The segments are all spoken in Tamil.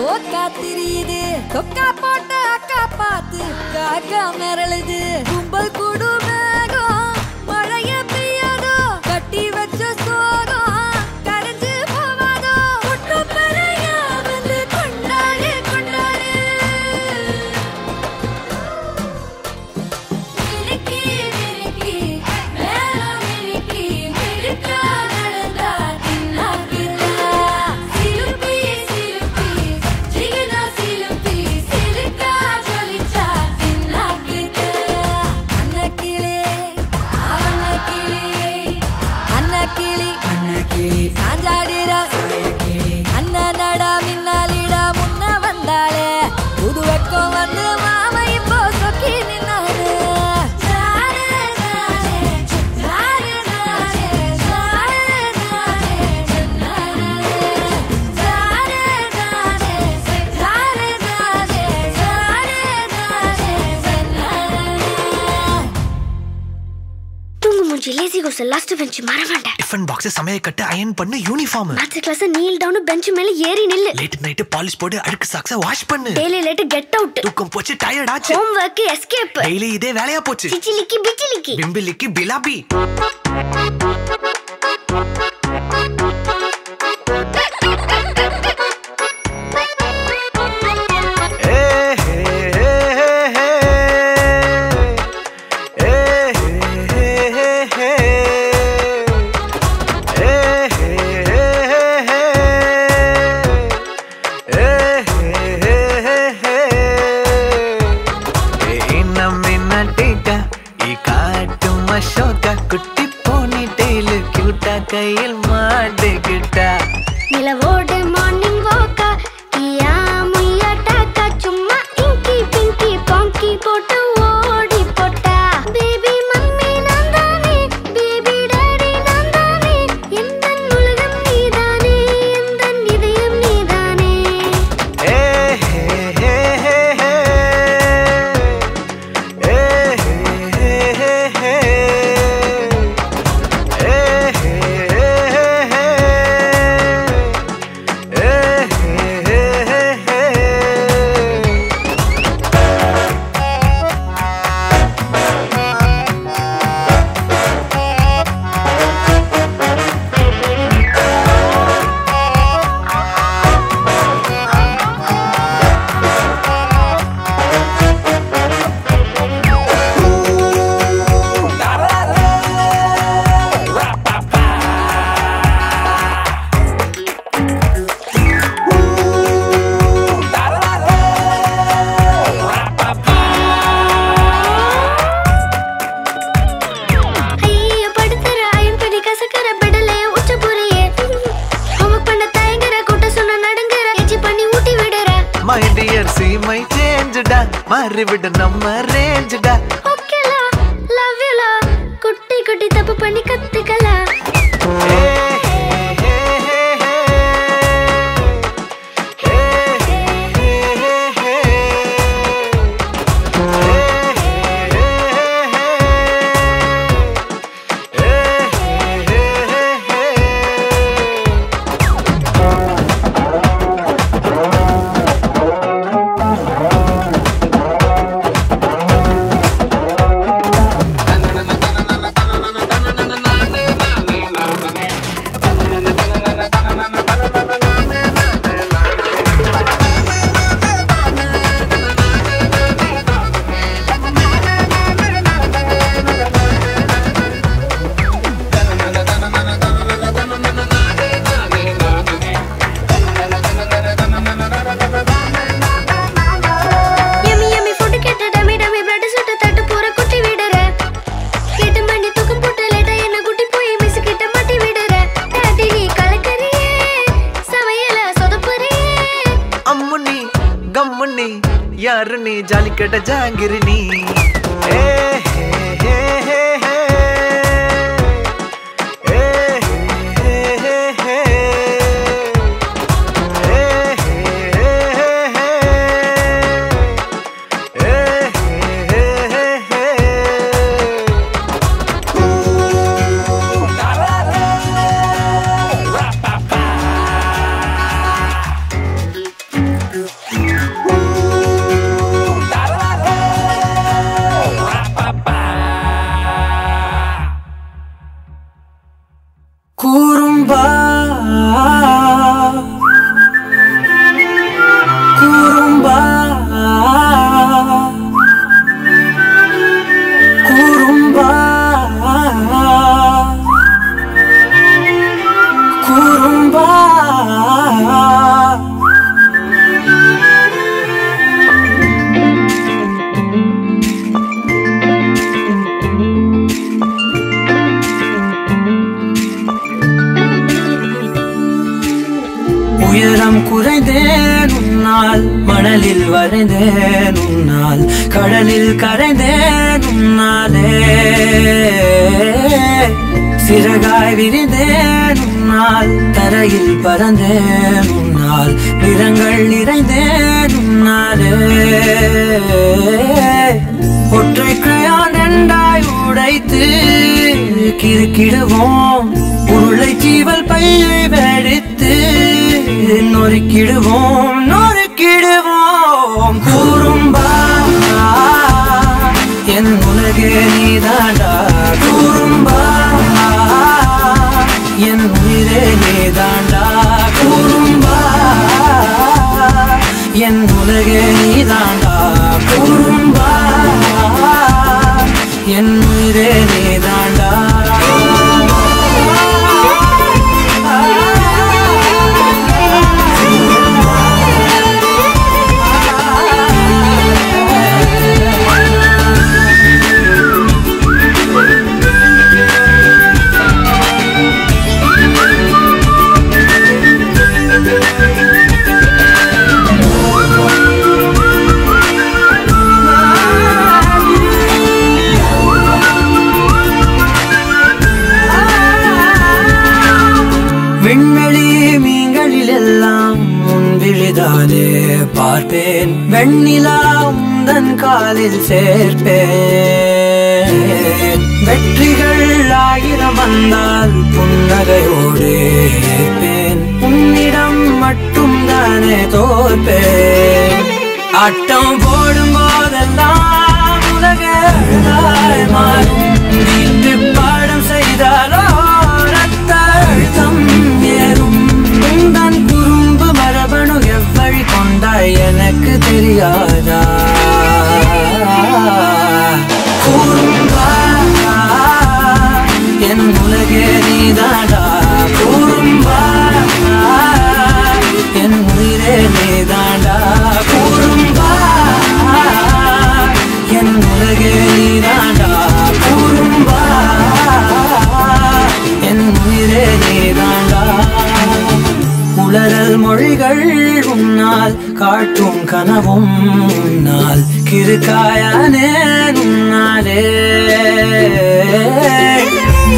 தோக்கா திரியுது தொக்கா போட்ட அக்கா பார்த்து காக்கா மிரளுது கும்பல் கூடு மேகம் மழைய பெய்யாதோ கட்டி வச்ச சோகம் கரைஞ்சு போவாதோ முட்டு பறையா வந்து கொண்டாடு கொண்டாடு மினுக்கி மினுக்கி மேல மினுக்கி மினுக்கா நடந்தா தின்னாக்குதா சிலுப்பி சிலுப்பி ஜிகினா சிலுப்பி சிலுக்கா ஜொலிச்சா தின்னாக்குதா அன்னக்கிளி அன்னக்கிளி சாஞ்சாடிரா அண்ணனடா மின்னாலிடா முன்ன வந்தாளே புது வெக்கம் வந்து மாமா இப்போ சொக்கி நின்னாரு lazy goes last bench மறவேண்டா டிஃபன் பாக்ஸ் சமைய கட்டு அயன் பண்ணு uniform maths class kneel down bench மேல ஏறி நில்லு லேட் நைட் பாலிஷ் போடு அழுக்கு சாக்ஸ வாஷ் பண்ணு டெய்லி லேட் கெட் அவுட் தூக்கம் போச்சு டயர்ட் ஆச்சு ஹோம் வர்க் எஸ்கேப் டெய்லி இதே வேலையா போச்சு சிச்சிலிக்கி பிச்சிலிக்கி பிம்பிலிக்கி பிலாபி குட்டி போனி டெய்லு கியூட்டா கையில் மாட்டிக்கிட்டா நிலவோடு மார்னிங் வாக்கா கியா முய்யா டாக்கா சும்மா இங்கி பிங்கி பாங்கி போட்டு ஓடி போட்டா பேபி மம்மி நான்தானே பேபி டாடி நான்தானே எந்தன் உலகம் நீதானே எந்தன் இதயம் நீதானே ஏ ஹே ஹே ஹே ஹே ஏ ஹே ஹே ஹே My dear, see my change da, மாறிவிட நம்ம range da. Okay la, love you la, குட்டி குட்டி தப்பு பண்ணி கத்துக்கலாம். यार नी जाली कट जांगिर नी உன்னால் மணலில் வரைந்தேன் உன்னால் கடலில் கரைந்தேன் உன்னாலே சிறகாய் விரிந்தேன் உன்னால் தரையில் பறந்தேன் உன்னால் நிறங்கள் நிறைந்தேன் உன்னாலே ஒற்றை கிரையான் ரெண்டாய் உடைத்து கிறுக்கிடுவோம் உருளை சீவல் பையை வெடித்து நொறுக்கிடுவோம் கூறும்பா என் உலகே நீதாண்டா கூறும்பா என் உயிரே நீதாண்டா கூறும்பா என் உலகே நீதாண்டா கூறும்பா என் உயிரே நீதாண்டா விண்வெளி மீன்களில் எல்லாம் உன் விழிதாலே பார்ப்பேன் வெண்ணிலா உந்தன் காலில் சேர்ப்பேன் வெற்றிகள் 1000 வந்தால் புன்னகையோடு ஏற்பேன் உன்னிடம் மட்டும் தானே தோற்பேன் ஆட்டம் போடும் போதெல்லாம் உலக அழகாய் மாறும் வீட்டு பாடம் செய்தாலோ உந்தன் குறும்பு மரபணு எவ்வழி கொண்டாய் எனக்கு தெரியாதா கூறும்பா என் உலகே நீதாண்டா கூறும்பா என் உயிரே நீதாண்டா கூறும்பா என் உலகே நீதாண்டா கூறும்பா என் உயிரே நீதாண்டா உளறல் மொழிகள் உன்னால் காட்டும் கனவும் உன்னால் கிறுக்காயானே உன்னாலே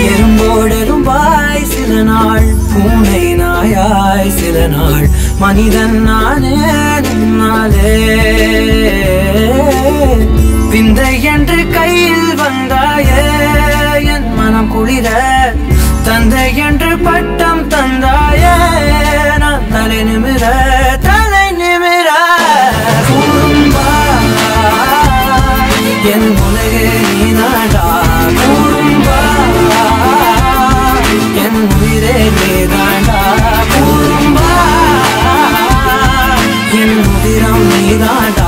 எறும்போடெரும்பாய் சில நாள் பூனை நாயாய் சில நாள் மனிதன் நானே உன்னாலே விந்தை என்று கையில் வந்தாயே என் மனம் குளிர தந்தை என்று பட்டம் தந்தாயே நான் தலை நிமிர கூறும்பா என் உலகே நீதாண்டா கூறும்பா என் உயிரே நீதாண்டா கூறும்பா என் உதிரம் நீதாண்டா